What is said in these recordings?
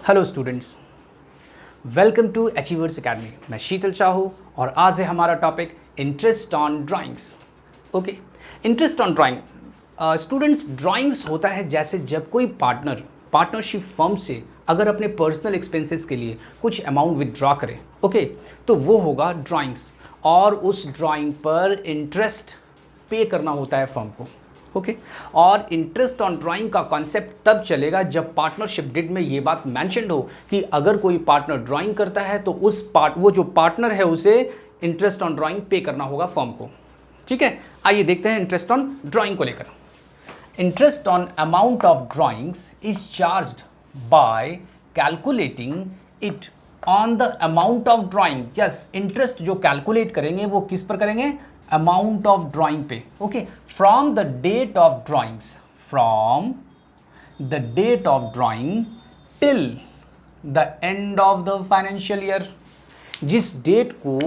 Hello students, welcome to Achievers Academy. मैं शीतल शाहू और आज है हमारा topic interest on drawings. Okay, interest on drawing students, drawings होता है जैसे जब कोई पार्टनरशिप फर्म से अगर अपने पर्सनल एक्सपेंसेस के लिए कुछ अमाउंट विदड्रॉ करे, ओके, तो वो होगा ड्राइंग्स और उस ड्राइंग पर इंटरेस्ट पे करना होता है फर्म को। ओके, और इंटरेस्ट ऑन ड्राइंग का कॉन्सेप्ट तब चलेगा जब पार्टनरशिप डीड में ये बात मेंशन्ड हो कि अगर कोई पार्टनर ड्राइंग करता है तो वो जो पार्टनर है उसे इंटरेस्ट ऑन ड्राइंग पे करना होगा फर्म को। ठीक है, आइए देखते हैं इंटरेस्ट ऑन ड्राइंग को लेकर। Interest on amount of drawings is charged by calculating it on the amount of drawing. Yes, interest जो कैलकुलेट करेंगे वो किस पर करेंगे? अमाउंट ऑफ ड्राइंग पे। Okay, from the date of drawing till the end of the financial year. जिस date को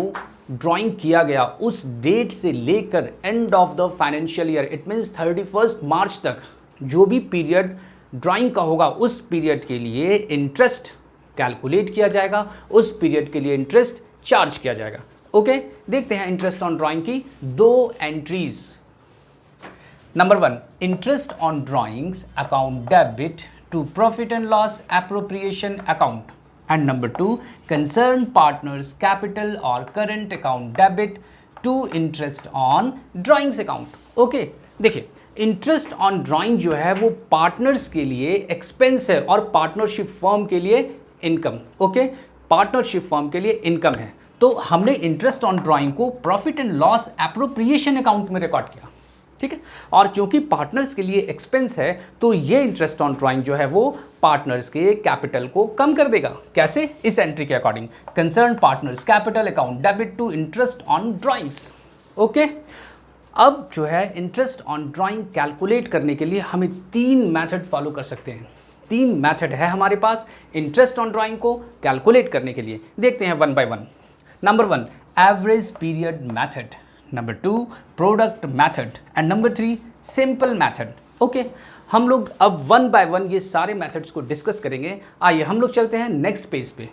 drawing किया गया उस डेट से लेकर end of the financial year, it means 31 March तक जो भी पीरियड ड्राइंग का होगा उस पीरियड के लिए इंटरेस्ट कैलकुलेट किया जाएगा, उस पीरियड के लिए इंटरेस्ट चार्ज किया जाएगा। ओके, देखते हैं इंटरेस्ट ऑन ड्राइंग की दो entries. Number 1, interest on drawings account debit to profit and loss appropriation account, and number 2, concern partners capital और current account debit to interest on drawings account. Okay, देखिए, interest on drawing जो है वो partners के लिए expense है और partnership firm के लिए इनकम। ओके, पार्टनरशिप फर्म के लिए इनकम है, तो हमने इंटरेस्ट ऑन ड्राइंग को profit and loss appropriation account में रिकॉर्ड किया। ठीक है, और क्योंकि पार्टनर्स के लिए एक्सपेंस है तो ये इंटरेस्ट ऑन ड्राइंग जो है वो पार्टनर्स के कैपिटल को कम कर देगा। कैसे? इस एंट्री के according, concern partners capital account debit to interest on drawings. Okay, अब जो है इंटरेस्ट ऑन ड्राइंग कैलकुलेट करने के लिए हमें 3 मेथड फॉलो कर सकते हैं। 3 मेथड है हमारे पास इंटरेस्ट ऑन ड्राइंग को कैलकुलेट करने के लिए। देखते हैं one by one. Number 1, average period method. Number 2, product method, and number 3, simple method. Okay, हम लोग अब वन बाय वन ये सारे मेथड्स को डिस्कस करेंगे। आइए हम लोग चलते हैं नेक्स्ट पेज पे।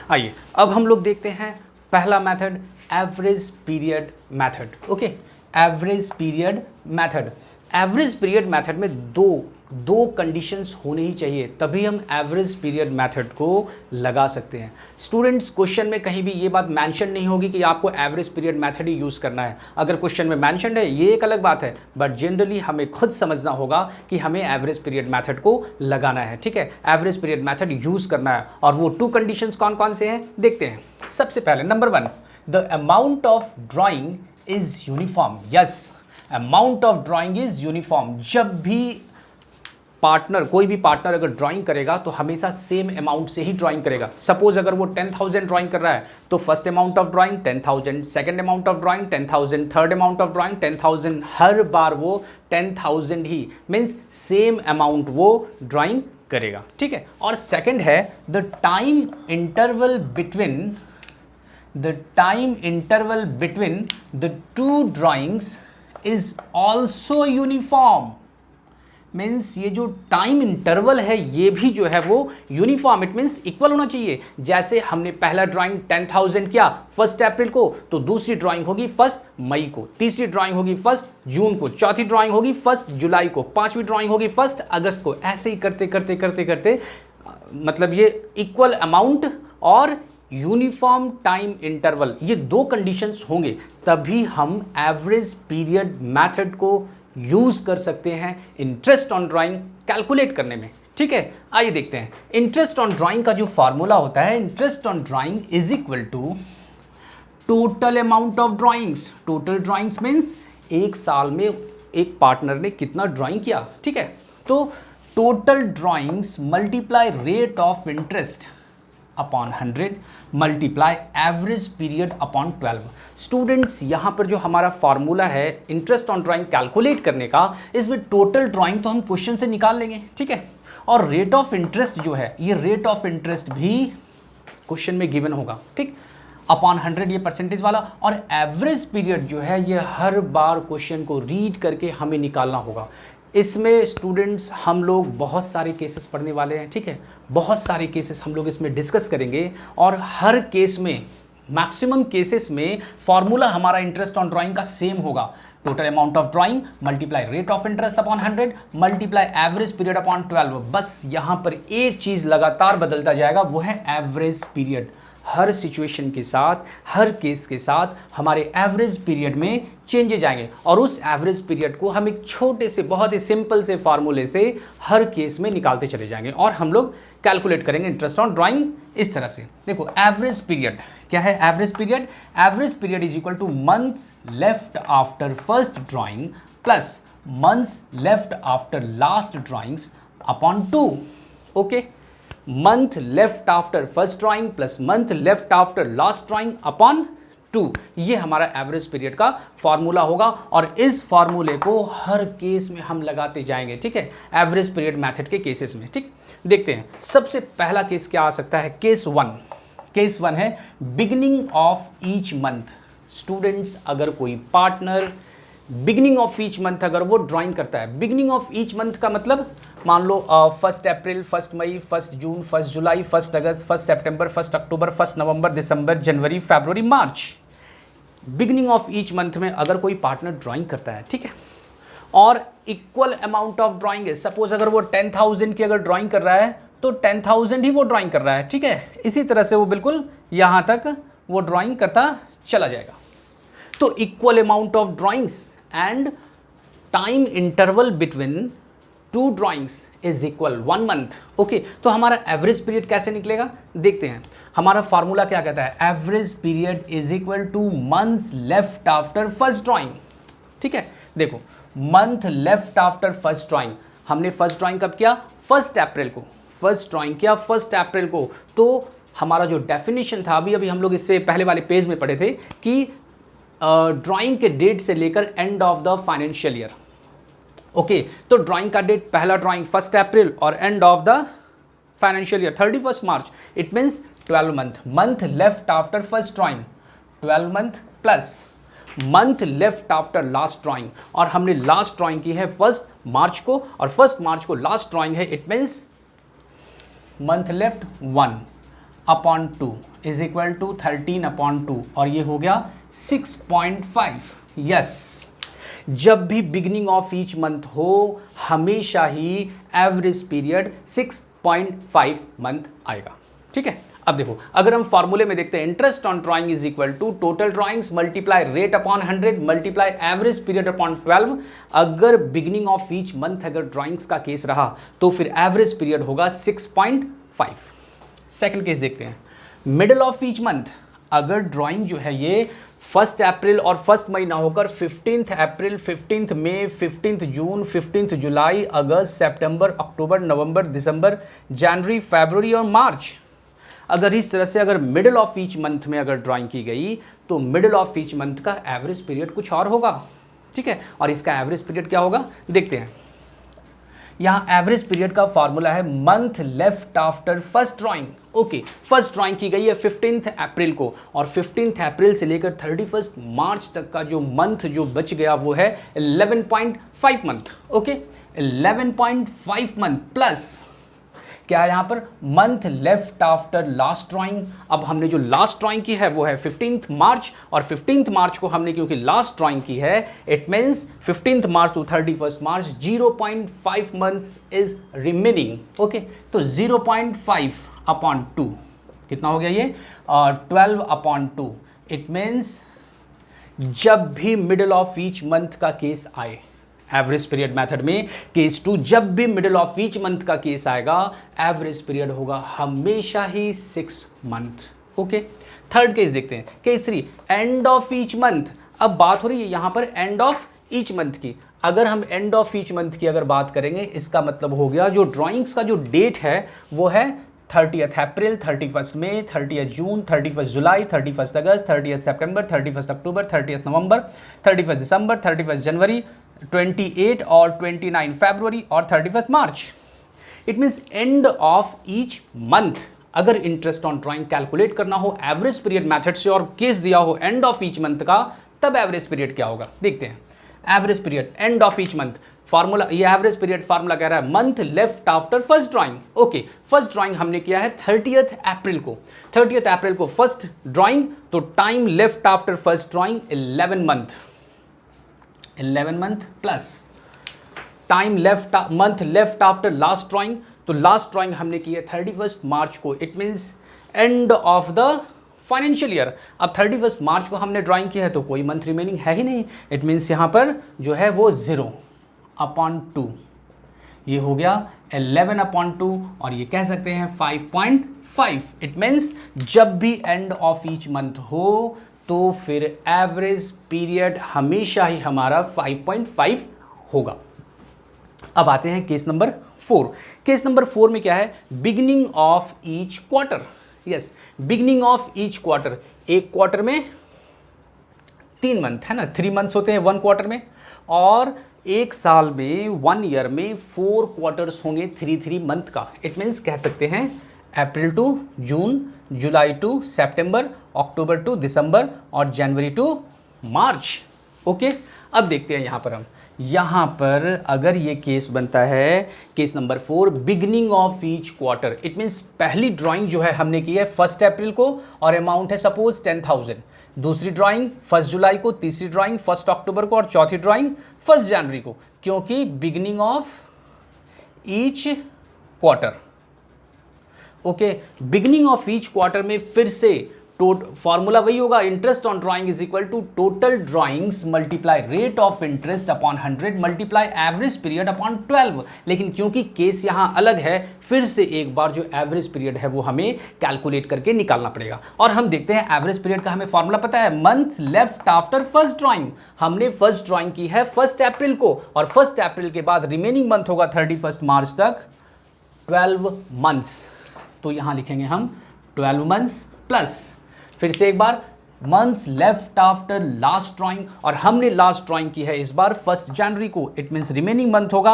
आइए अब हम लोग देखते हैं पहला method, average period method. Okay, average period method. Average period method में दो कंडीशंस होने ही चाहिए, तभी हम एवरेज पीरियड मेथड को लगा सकते हैं। स्टूडेंट्स, क्वेश्चन में कहीं भी ये बात मेंशन नहीं होगी कि आपको एवरेज पीरियड मेथड ही यूज़ करना है। अगर क्वेश्चन में मेंशन है ये एक अलग बात है, बट जनरली हमें खुद समझना होगा कि हमें एवरेज पीरियड मेथड को लगाना है। ठीक है, एवरेज पीरियड मेथड यूज़ करना है, और वो 2 कंडीशंस कौन कौन से हैं देखते हैं। सबसे पहले number 1, the amount of drawing is uniform. Yes, amount of drawing is uniform. जब भी कोई भी पार्टनर अगर ड्राइंग करेगा तो हमेशा सेम अमाउंट से ही ड्राइंग करेगा। सपोज अगर वो 10,000 ड्राइंग कर रहा है तो first amount of drawing 10,000, second amount of drawing 10,000, third amount of drawing 10,000, हर बार वो 10,000 ही, मीन्स सेम अमाउंट वो ड्राइंग करेगा। ठीक है, और सेकंड है the time interval between the 2 drawings is also uniform. Means ये जो टाइम इंटरवल है ये भी जो है वो यूनिफॉर्म, इट मीन्स इक्वल होना चाहिए। जैसे हमने पहला ड्राइंग 10,000 किया 1 अप्रैल को, तो दूसरी ड्राइंग होगी 1 मई को, तीसरी ड्राइंग होगी 1 जून को, चौथी ड्राइंग होगी 1 जुलाई को, 5वीं ड्राइंग होगी 1 अगस्त को। ऐसे ही करते करते करते करते मतलब ये इक्वल अमाउंट और यूनिफॉर्म टाइम इंटरवल, ये 2 कंडीशंस होंगे तभी हम एवरेज पीरियड मेथड को यूज़ कर सकते हैं इंटरेस्ट ऑन ड्राइंग कैलकुलेट करने में। ठीक है, आइए देखते हैं इंटरेस्ट ऑन ड्राइंग का जो फार्मूला होता है, interest on drawing is equal to total amount of drawings. Total drawings means एक साल में एक पार्टनर ने कितना ड्राइंग किया। ठीक है, तो total drawings multiply rate of interest upon 100 multiply average period upon 12। Students, यहाँ पर जो हमारा फार्मूला है इंटरेस्ट ऑन ड्राइंग कैलकुलेट करने का, इसमें टोटल ड्राइंग तो हम क्वेश्चन से निकाल लेंगे। ठीक है, और रेट ऑफ इंटरेस्ट जो है, ये रेट ऑफ इंटरेस्ट भी क्वेश्चन में गिवन होगा। ठीक, अपॉन 100 ये परसेंटेज वाला, और एवरेज पीरियड जो है ये हर बार क्वेश्चन को रीड करके हमें निकालना होगा। इसमें स्टूडेंट्स हम लोग बहुत सारे केसेस पढ़ने वाले हैं, ठीक है, बहुत सारे केसेस हम लोग इसमें डिस्कस करेंगे और हर केस में मैक्सिमम केसेस में फॉर्मूला हमारा इंटरेस्ट ऑन ड्राइंग का सेम होगा। Total amount of drawing multiply rate of interest upon 100 multiply average period upon 12। बस यहां पर एक चीज लगातार बदलता जाएगा, वो है एवरेज पीरियड। हर सिचुएशन के साथ, हर केस के साथ हमारे एवरेज पीरियड में चेंजेज आएंगे और उस एवरेज पीरियड को हम एक छोटे से बहुत ही सिंपल से फार्मूले से हर केस में निकालते चले जाएंगे और हम लोग कैलकुलेट करेंगे इंटरेस्ट ऑन ड्राइंग इस तरह से। देखो एवरेज पीरियड क्या है, average period, average period is equal two months left after first drawing plus months left after last drawings upon 2। Okay, month left after first drawing plus month left after last drawing upon 2, ये हमारा average period का formula होगा और इस फॉर्मूले को हर case में हम लगाते जाएंगे, ठीक है, एवरेज पीरियड मेथड के केसेस में। ठीक, देखते हैं सबसे पहला केस क्या आ सकता है। केस 1, केस 1 है beginning of each month. Students, अगर कोई partner beginning of each month अगर वो ड्राइंग करता है, बिगिनिंग ऑफ ईच मंथ का मतलब मान लो 1 अप्रैल, 1 मई, 1 जून, 1 जुलाई, 1 अगस्त, 1 सितंबर, 1 अक्टूबर, 1 नवंबर, दिसंबर, जनवरी, फरवरी, मार्च। बिगिनिंग ऑफ ईच मंथ में अगर कोई पार्टनर ड्राइंग करता है, ठीक है, और इक्वल अमाउंट ऑफ ड्राइंग है, सपोज अगर वो 10,000 की अगर ड्राइंग कर रहा है तो 10,000 ही वो ड्राइंग कर रहा है, ठीक है, इसी तरह से वो बिल्कुल यहाँ तक वो ड्राइंग करता चला जाएगा। तो equal amount of drawings and time interval between 2 drawings is equal 1 month. Okay, तो हमारा एवरेज पीरियड कैसे निकलेगा देखते हैं। हमारा फार्मूला क्या कहता है, average period is equal two months left after first drawing. ठीक है, देखो month left after first drawing, हमने फर्स्ट ड्राइंग कब किया, 1 अप्रैल को, फर्स्ट ड्राइंग किया 1 अप्रैल को। तो हमारा जो डेफिनेशन था, अभी हम लोग इससे पहले वाले पेज में पढ़े थे कि ड्राइंग के डेट से लेकर end of the financial year. Okay, तो ड्राइंग का डेट, पहला ड्राइंग 1 अप्रैल और and of the financial year 31 March, it means 12 month. Month left after first drawing 12 month plus month left after last drawing, और हमने last drawing की है 1 March को और 1 मार्च को लास्ट ड्राइंग है, it means month left 1 upon 2 is equal to 13 upon 2 और ये हो गया 6.5। यस, जब भी बिगिनिंग ऑफ ईच मंथ हो हमेशा ही एवरेज पीरियड 6.5 मंथ आएगा। ठीक है, अब देखो अगर हम फॉर्मूले में देखते हैं, interest on drawing is equal to total drawings multiply rate upon 100 multiply average period upon 12। अगर बिगिनिंग ऑफ ईच मंथ अगर ड्राइंग्स का केस रहा तो फिर एवरेज पीरियड होगा 6.5। सेकंड केस देखते हैं, मिडिल ऑफ ईच मंथ, अगर ड्राइंग जो है ये 1 अप्रैल और 1 मई ना होकर 15 अप्रैल, 15 मई, 15 जून, 15 जुलाई, अगस्त, सितंबर, अक्टूबर, नवंबर, दिसंबर, जनवरी, फरवरी और मार्च, अगर इस तरह से अगर मिडिल ऑफ ईच मंथ में अगर ड्राइंग की गई तो मिडिल ऑफ ईच मंथ का एवरेज पीरियड कुछ और होगा। ठीक है, और इसका एवरेज पीरियड क्या होगा देखते हैं। यहाँ एवरेज पीरियड का फॉर्मूला है month left after first drawing. Okay, first drawing की गई है 15 अप्रैल को और 15 अप्रैल से लेकर 31 मार्च तक का जो मंथ जो बच गया वो है 11.5 मंथ। ओके, 11.5 मंथ प्लस क्या है यहाँ पर, month left after last drawing. अब हमने जो लास्ट ड्राइंग की है वो है 15 मार्च और 15 मार्च को हमने क्योंकि लास्ट ड्राइंग की है, it means 15 March two 31 March 0.5 months is remaining. Okay, तो 0.5 अपॉन 2 कितना हो गया ये 12 अपॉन 2। इट मीन्स जब भी मिडिल ऑफ ईच मंथ का केस आए, एवरेज पीरियड मेथड में केस 2, जब भी मिडिल ऑफ ईच मंथ का केस आएगा एवरेज पीरियड होगा हमेशा ही 6 मंथ। ओके, थर्ड केस देखते हैं, case 3, and of each month. अब बात हो रही है यहां पर एंड ऑफ ईच मंथ की। अगर हम एंड ऑफ ईच मंथ की अगर बात करेंगे, इसका मतलब हो गया जो ड्राइंग्स का जो डेट है वो है 30 अप्रैल, 31 मई, 30 जून, 31 जुलाई, 31 अगस्त, 30 सितंबर, 31 अक्टूबर, 30 नवंबर, 31 दिसंबर, 31 जनवरी, 28 और 29 फरवरी और 31 March. It means end of each month. अगर इंटरेस्ट ऑन ड्राइंग कैलकुलेट करना हो एवरेज पीरियड मेथड से और केस दिया हो एंड ऑफ ईच मंथ का, तब एवरेज पीरियड क्या होगा देखते हैं। Average period and of each month, formula ये एवरेज पीरियड फार्मूला कह रहा है month left after first drawing. Okay, first drawing हमने किया है 30th अप्रैल को, 30th अप्रैल को फर्स्ट ड्राइंग, तो time left after first drawing 11 month, 11 month plus time left month left after last drawing, तो लास्ट ड्राइंग हमने की है 31 मार्च को, it means end of the financial year. अब 31 मार्च को हमने ड्राइंग किया है तो कोई मंथ रिमेनिंग है ही नहीं, इट मीन्स यहाँ पर जो है वो 0/2, ये हो गया 11/2 और ये कह सकते हैं 5.5। इट मीन्स जब भी एंड ऑफ ईच मंथ हो तो फिर एवरेज पीरियड हमेशा ही हमारा 5.5 होगा। अब आते हैं केस नंबर 4। केस नंबर 4 में क्या है, beginning of each quarter. Yes, beginning of each quarter, एक क्वार्टर में 3 मंथ है ना, 3 मंथ्स होते हैं 1 क्वार्टर में, और एक साल में 1 ईयर में 4 क्वार्टर्स होंगे 3 मंथ का। इट मीन्स कह सकते हैं अप्रैल टू जून, जुलाई टू सितंबर, अक्टूबर टू दिसंबर और जनवरी टू मार्च। ओके, अब देखते हैं यहाँ पर अगर ये केस बनता है case number 4, beginning of each quarter, it means पहली ड्राइंग जो है हमने की है 1 अप्रैल को और अमाउंट है सपोज 10,000, दूसरी ड्राइंग 1 जुलाई को, तीसरी ड्राइंग 1 अक्टूबर को और चौथी ड्राइंग 1 जनवरी को, क्योंकि beginning of each quarter. Okay, beginning of each quarter में फिर से फॉर्मूला वही होगा, interest on drawing is equal to total drawings multiply rate of interest upon 100 multiply average period upon 12। लेकिन क्योंकि केस यहाँ अलग है, फिर से एक बार जो एवरेज पीरियड है वो हमें कैलकुलेट करके निकालना पड़ेगा। और हम देखते हैं एवरेज पीरियड का हमें फॉर्मूला पता है, month left after first drawing. हमने फर्स्ट ड्राइंग की है 1 अप्रैल को और 1 अप्रैल के बाद रिमेनिंग मंथ होगा 31 मार्च तक, 12 मंथ्स। तो यहाँ लिखेंगे हम 12 मंथ्स प्लस फिर से एक बार month left after last drawing, और हमने लास्ट ड्राइंग की है इस बार 1 जनवरी को, इट मीन्स रिमेनिंग मंथ होगा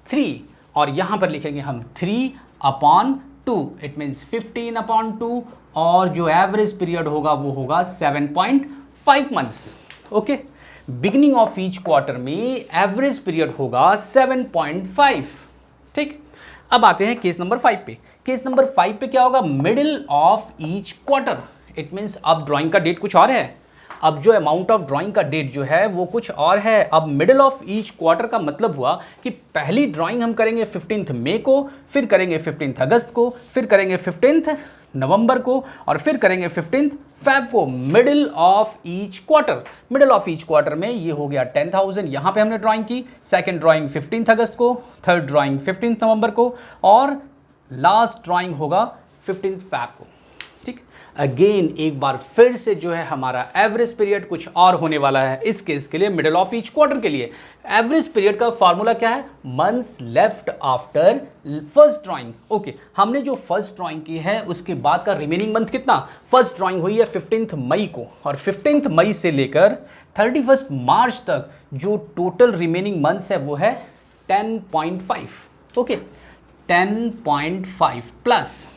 3, और यहाँ पर लिखेंगे हम 3/2, इट मीन्स 15/2, और जो एवरेज पीरियड होगा वो होगा 7.5 months. Okay, beginning of each quarter में एवरेज पीरियड होगा 7.5। ठीक, अब आते हैं केस नंबर 5 पे। केस नंबर 5 पे क्या होगा, middle of each quarter. It means अब ड्राइंग का डेट कुछ और है, अब जो अमाउंट ऑफ ड्राइंग का डेट जो है वो कुछ और है। अब मिडिल ऑफ ईच क्वार्टर का मतलब हुआ कि पहली ड्राइंग हम करेंगे 15 मई को, फिर करेंगे 15 अगस्त को, फिर करेंगे 15 नवंबर को, और फिर करेंगे 15 फेब को। Middle of each quarter, middle of each quarter में ये हो गया 10,000, यहाँ पे हमने ड्राइंग की। सेकेंड ड्राइंग 15 अगस्त को, थर्ड ड्राइंग 15 नवंबर को, और लास्ट ड्राइंग होगा 15 फेब को। ठीक, अगेन एक बार फिर से जो है हमारा एवरेज पीरियड कुछ और होने वाला है इस केस के लिए, मिडिल ऑफ ईच क्वार्टर के लिए। एवरेज पीरियड का फॉर्मूला क्या है, months left after first drawing. Okay, हमने जो फर्स्ट ड्राइंग की है उसके बाद का रिमेनिंग मंथ कितना, फर्स्ट ड्राइंग हुई है 15 मई को, और 15 मई से लेकर 31 मार्च तक जो टोटल रिमेनिंग मंथ्स है वो है 10.5। ओके, 10.5 प्लस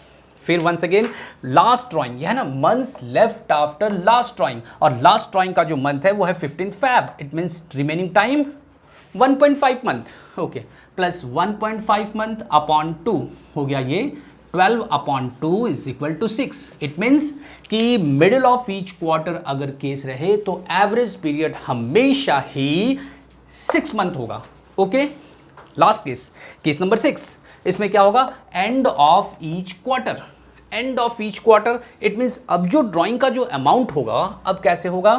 फिर वंस अगेन लास्ट ड्राइंग, यह है ना months left after last drawing, और लास्ट ड्राइंग का जो मंथ है वो है 15 Feb, it means remaining time 1.5 month. Okay, plus 1.5 month upon 2 हो गया ये 12/2 is equal to 6। It means कि मिडिल ऑफ ईच क्वार्टर अगर केस रहे तो एवरेज पीरियड हमेशा ही 6 मंथ होगा। Okay, last case, case number 6, इसमें क्या होगा, and of each quarter. And of each quarter it means अब जो ड्राइंग का जो अमाउंट होगा, अब कैसे होगा,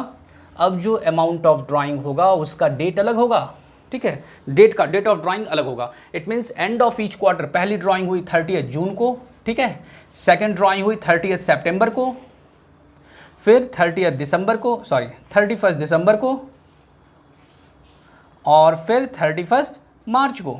अब जो अमाउंट ऑफ ड्राइंग होगा उसका डेट अलग होगा। ठीक है, डेट ऑफ ड्राइंग अलग होगा। It means end of each quarter, पहली ड्राइंग हुई 30 जून को, ठीक है, सेकेंड ड्राइंग हुई 30 सितंबर को, फिर 31 दिसंबर को, और फिर 31 मार्च को।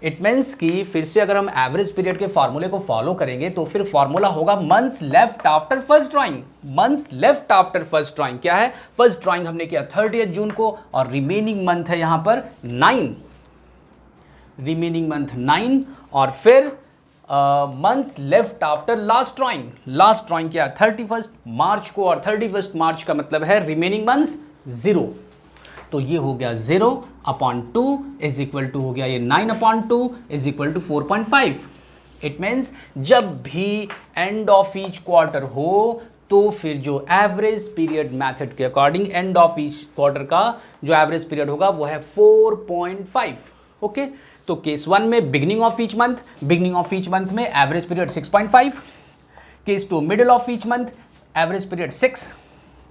इट मीन्स कि फिर से अगर हम एवरेज पीरियड के फार्मूले को फॉलो करेंगे तो फिर फार्मूला होगा months left after first drawing. Months left after first drawing क्या है, फर्स्ट ड्राइंग हमने किया 30 जून को, और रिमेनिंग मंथ है यहाँ पर 9, रिमेनिंग मंथ 9, और फिर months left after last drawing, last drawing क्या है 31 मार्च को, और 31 मार्च का मतलब है रिमेनिंग मंथ्स 0। तो ये हो गया 0/2 इज इक्वल टू हो गया ये 9/2 is equal to 4.5। It means जब भी एंड ऑफ ईच क्वार्टर हो तो फिर जो एवरेज पीरियड मेथड के according and of each quarter का जो एवरेज पीरियड होगा वो है 4.5। ओके, तो केस 1 में बिगनिंग ऑफ ईच मंथ में average period 6.5, case 2 middle of each month average period 6,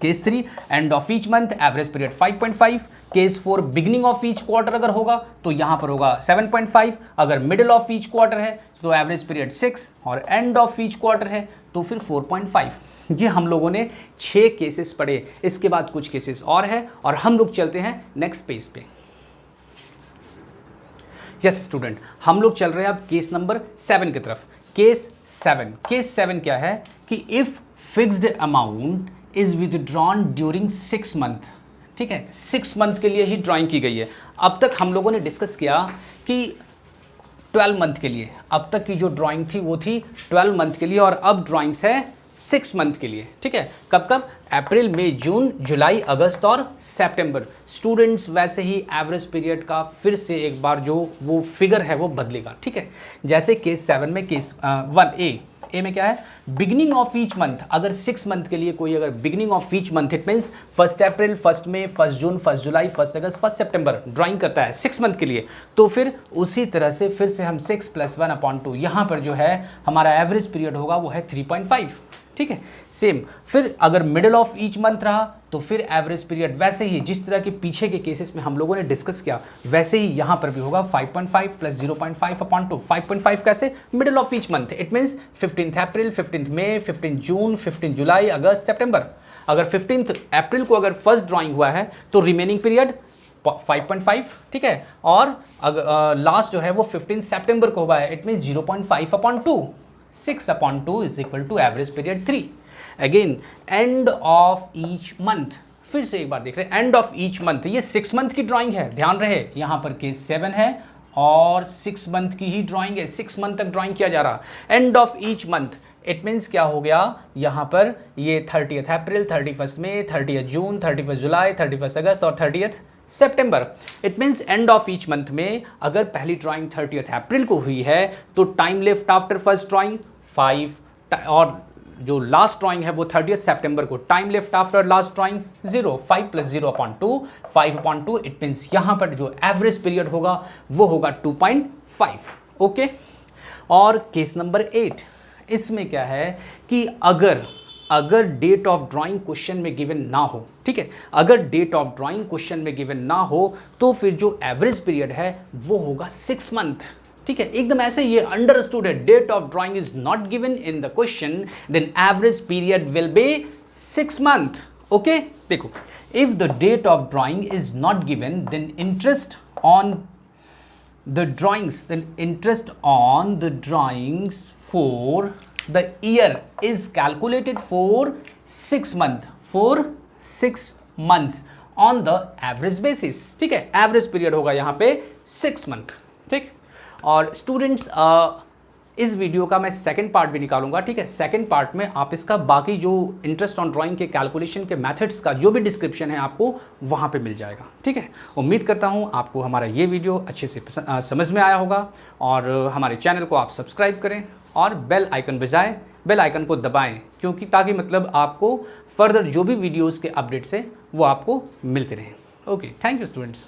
case 3 and of each month average period 5.5, case 4 beginning of each quarter अगर होगा तो यहाँ पर होगा 7.5, अगर मिडिल ऑफ ईच क्वार्टर है तो एवरेज पीरियड 6 और एंड ऑफ ईच क्वार्टर है तो फिर 4.5। ये हम लोगों ने 6 केसेस पढ़े, इसके बाद कुछ केसेस और है और हम लोग चलते हैं नेक्स्ट पेज पे। यस स्टूडेंट, हम लोग चल रहे हैं अब केस नंबर 7 की तरफ। केस 7 क्या है कि if fixed amount is withdrawn during 6 month, ठीक है, 6 मंथ के लिए ही ड्राइंग की गई है। अब तक हम लोगों ने डिस्कस किया कि 12 मंथ के लिए, अब तक की जो ड्राइंग थी वो थी 12 मंथ के लिए और अब ड्राइंग्स है 6 मंथ के लिए, ठीक है। कब कब? अप्रैल, मई, जून, जुलाई, अगस्त और सितंबर। स्टूडेंट्स वैसे ही एवरेज पीरियड का फिर से एक बार जो वो फिगर है वो बदलेगा, ठीक है। जैसे केस 7 में केस 1 ए में क्या है, बिगनिंग ऑफ ईच मंथ, अगर 6 मंथ के लिए कोई अगर beginning of each month, it means 1 April, 1 मई, 1 जून, 1 जुलाई, 1 अगस्त, 1 सितंबर ड्राइंग करता है 6 मंथ के लिए, तो फिर उसी तरह से फिर से हम 6 + 1/2 यहाँ पर जो है हमारा एवरेज पीरियड होगा वो है 3.5, ठीक है। सेम फिर अगर मिडिल ऑफ ईच मंथ रहा तो फिर एवरेज पीरियड वैसे ही जिस तरह के पीछे के केसेस में हम लोगों ने डिस्कस किया वैसे ही यहाँ पर भी होगा 5.5 + 0.5/2। 5.5 कैसे? Middle of each month, it means 15 अप्रैल, 15 मई, 15 जून, 15 जुलाई, अगस्त, सितंबर। अगर 15 अप्रैल को अगर फर्स्ट ड्राइंग हुआ है तो रिमेनिंग पीरियड 5.5, ठीक है, और लास्ट जो है वो 15 सितंबर को हुआ है, it means 0.5/2। 6/2 is equal to average period 3। Again end of each month, फिर से एक बार देख रहे हैं एंड ऑफ ईच मंथ, ये 6 मंथ की ड्राइंग है, ध्यान रहे यहाँ पर केस 7 है और 6 मंथ की ही ड्राइंग है, 6 मंथ तक ड्राइंग किया जा रहा। And of each month it means क्या हो गया, यहाँ पर ये 30 अप्रैल, 31 मई, 30 जून, 31 जुलाई, 31 अगस्त और 30 सितंबर। It means end of each month में अगर पहली ड्राइंग 30 अप्रैल को हुई है तो time left after first drawing 5 और जो लास्ट ड्राइंग है वो 30 सितंबर को, time left after last drawing 0। 5 + 0/2 5/2, it means यहाँ पर जो एवरेज पीरियड होगा वो होगा 2.5। ओके, और केस नंबर 8, इसमें क्या है कि अगर डेट ऑफ ड्राइंग क्वेश्चन में गिवन ना हो, ठीक है, अगर डेट ऑफ ड्राइंग क्वेश्चन में गिवन ना हो तो फिर जो एवरेज पीरियड है वो होगा 6 मंथ, ठीक है। एकदम ऐसे ये अंडरस्टूड है, date of drawing is not given in the question then average period will be 6 month. Okay, देखो, if the date of drawing is not given then interest on the drawings for the year is calculated for 6 months on the average basis, ठीक है। Average period होगा यहाँ पे 6 month, ठीक। और students इस video का मैं सेकंड पार्ट भी निकालूंगा, ठीक है। सेकंड पार्ट में आप इसका बाकी जो इंटरेस्ट ऑन ड्राइंग के कैलकुलेशन के मेथड्स का जो भी डिस्क्रिप्शन है आपको वहाँ पे मिल जाएगा, ठीक है। उम्मीद करता हूँ आपको हमारा ये वीडियो अच्छे से समझ में आया होगा और हमारे चैनल को आप सब्सक्राइब करें और बेल आइकन बजाएं, बेल आइकन को दबाएं, क्योंकि ताकि मतलब आपको फर्दर जो भी वीडियोस के अपडेट्स हैं वो आपको मिलते रहें। Okay, thank you students.